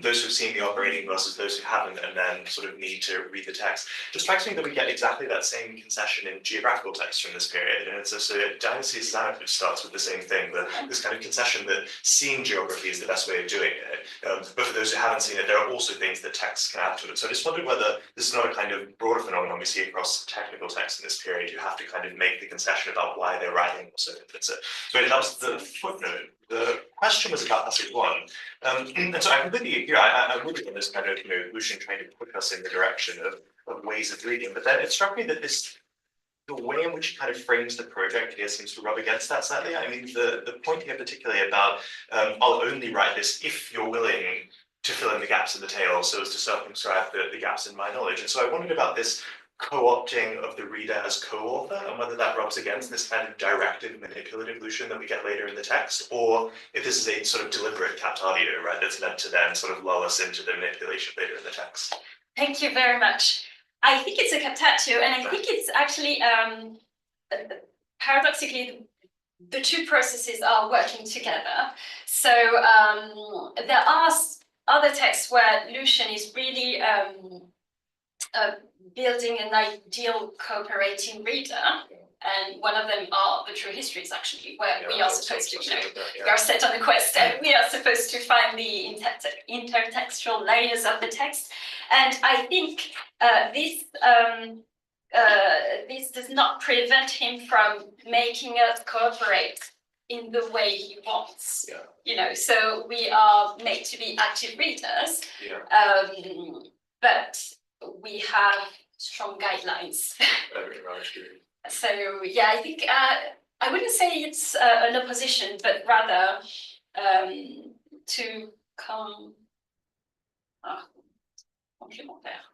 those who've seen the operating versus those who haven't and then sort of need to read the text, just strikes me that we get exactly that same concession in geographical text from this period. And it's so Dionysius Xanthus starts with the same thing, this kind of concession that seeing geography is the best way of doing it. But for those who haven't seen it, there are also things that texts can add to it. So I just wondered whether this is not a kind of broader phenomenon we see across technical text in this period. You have to kind of make the concession about why they're writing. So that was the footnote. The question was about passage 1. And so I completely agree. I would have this kind of, Lucian trying to push us in the direction of ways of reading. But then it struck me that the way in which he kind of frames the project here seems to rub against that slightly. I mean, the point here particularly about, I'll only write this if you're willing to fill in the gaps in the tale so as to circumscribe the gaps in my knowledge. And so I wondered about this co-opting of the reader as co-author and whether that rubs against this kind of directive manipulative Lucian that we get later in the text, or if this is a sort of deliberate captatio, right, that's meant to then sort of lull us into the manipulation later in the text. Thank you very much. I think it's a captatio, and I think it's actually paradoxically the two processes are working together. So there are other texts where Lucian is really building an ideal cooperating reader. And one of them are the true histories, actually, where we are supposed to, we are set on a quest and we are supposed to find the intertextual layers of the text. And I think this does not prevent him from making us cooperate in the way he wants. Yeah. You know, so we are made to be active readers, Yeah. but we have strong guidelines. Very much. So yeah, I think I wouldn't say it's an opposition, but rather to come complémentaire.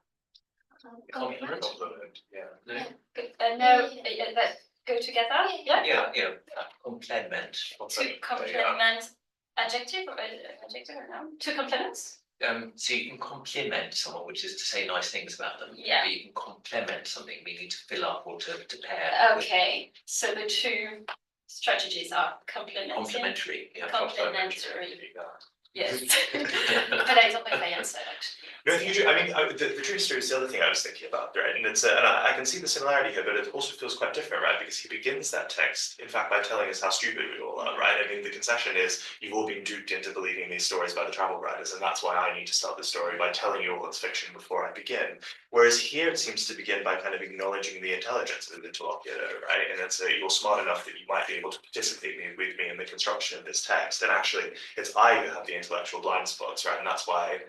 Complement. Yeah. No, that go together. Yeah. Complement. To complement adjective or noun. To complement. So you can compliment someone, which is to say nice things about them. Yeah. But you can complement something, meaning to fill up or to pair. Okay, so the two strategies are Complementary. Yeah. Complementary. Yes. But I don't know if I answered actually. No, I think you do. I mean, the true history is the other thing I was thinking about, right? And it's and I can see the similarity here, but it also feels quite different, right? Because he begins that text, in fact, by telling us how stupid we all are, right? I mean, the concession is you've all been duped into believing these stories by the travel writers, and that's why I need to start the story by telling you all it's fiction before I begin. Whereas here it seems to begin by kind of acknowledging the intelligence of the interlocutor, right? And it's you're smart enough that you might be able to participate with me in the construction of this text, and actually it's I who have the intellectual blind spots, right? And that's why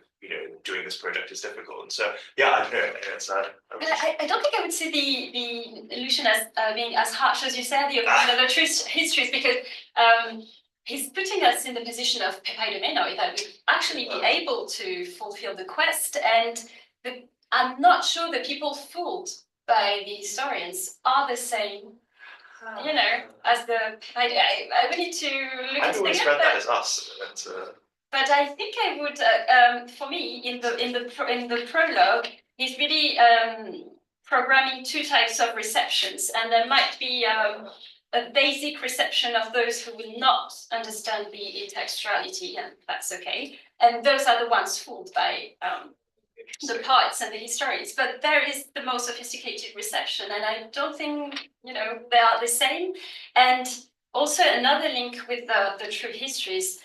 doing this project is difficult. And so yeah, I don't know. It's But I don't think I would see the illusion as being as harsh as you said, the true histories, because he's putting us in the position of Pepaidomeno, that we actually be able to fulfill the quest. And I'm not sure the people fooled by the historians are the same, as the I would need to look I've into always it. read that as us. But I think I would, for me, in the prologue, he's really programming two types of receptions, and there might be a basic reception of those who will not understand the intertextuality, and that's okay. And those are the ones fooled by the poets and the historians. But there is the most sophisticated reception, and I don't think they are the same. And also another link with the true histories.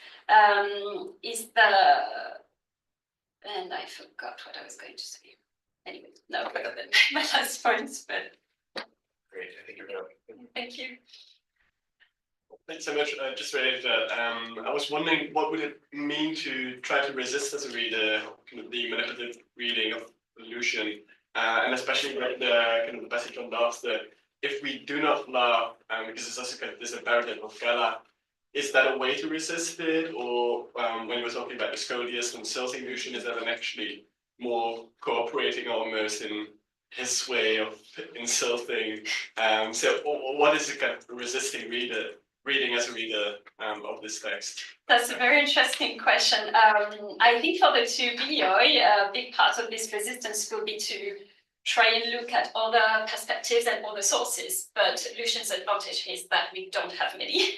Is and I forgot what I was going to say. Anyway, no, better than my last points, but Great, I think you're going. Thank you. Thanks so much. Just related to that, I was wondering what would it mean to try to resist as a reader kind of the manipulative reading of Lucian, and especially the kind of the passage on laughs that if we do not laugh, because it's also kind of this imperative of gala. Is that a way to resist it, or when you were talking about the Scolius and insulting Lucian, is that an actually more cooperating almost in his way of insulting? So what is the kind of resisting reading as a reader of this text? That's a very interesting question. I think for the two bioi, a big part of this resistance will be to try and look at other perspectives and other sources, but Lucian's advantage is that we don't have many.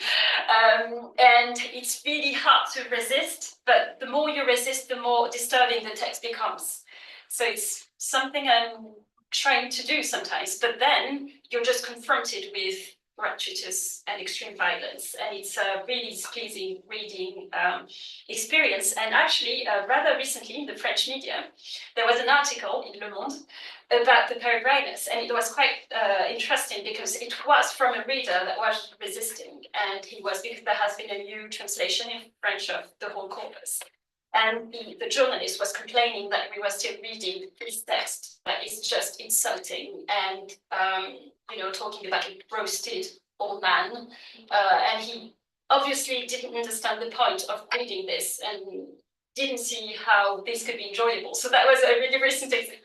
And it's really hard to resist, but the more you resist, the more disturbing the text becomes. So it's something I'm trying to do sometimes, but then you're just confronted with gratuitous and extreme violence, and it's a really displeasing reading experience. And actually, rather recently in the French media, there was an article in Le Monde about the Peregrinus, and it was quite interesting because it was from a reader that was resisting, and he was because there has been a new translation in French of the whole corpus. And the journalist was complaining that we were still reading this text that is just insulting and talking about a roasted old man, and he obviously didn't understand the point of reading this and didn't see how this could be enjoyable. So that was a really recent example.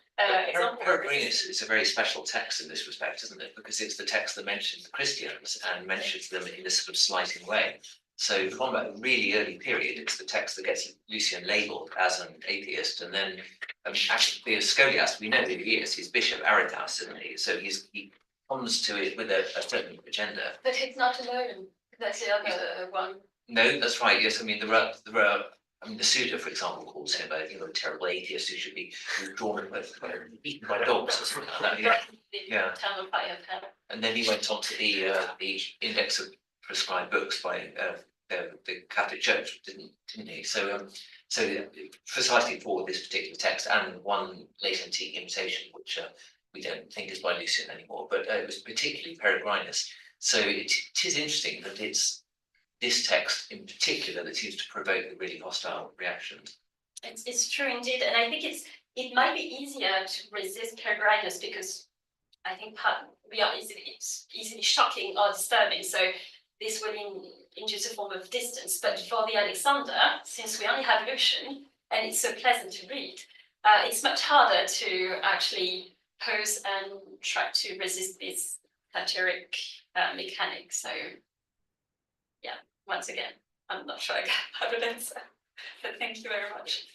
Peregrinus is a very special text in this respect, isn't it? Because it's the text that mentions the Christians and mentions them in a sort of slighting way. So from a really early period, it's the text that gets Lucian labelled as an atheist, and then actually the Scolias, we know who he is. He's Bishop Aritas, isn't he? So he comes to it with a certain agenda. But it's not alone. That's the other one. No, that's right. Yes, I mean there are I mean, the Suda, for example, calls him a terrible atheist who should be drawn eaten by dogs or something like that. Yeah. Yeah. Town of Fire of Hell. And then he went on to the index of prescribed books by the Catholic Church, didn't he? So precisely for this particular text and one late antique imitation, which we don't think is by Lucian anymore, but it was particularly Peregrinus. So it is interesting that it's this text in particular that seems to provoke the really hostile reactions. It's true indeed, and I think it might be easier to resist Peregrinus because I think we are easily shocking or disturbing. So this will induce a form of distance. But for the Alexander, since we only have Lucian and it's so pleasant to read, it's much harder to actually pose and try to resist this satiric mechanic. So yeah, once again, I'm not sure I have an answer, but thank you very much.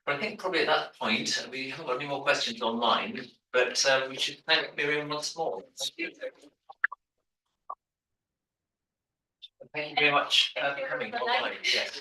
But I think probably at that point, we haven't got any more questions online, but we should thank Miriam once more. Thank you. Thank you very much for coming. Bye-bye. Yes.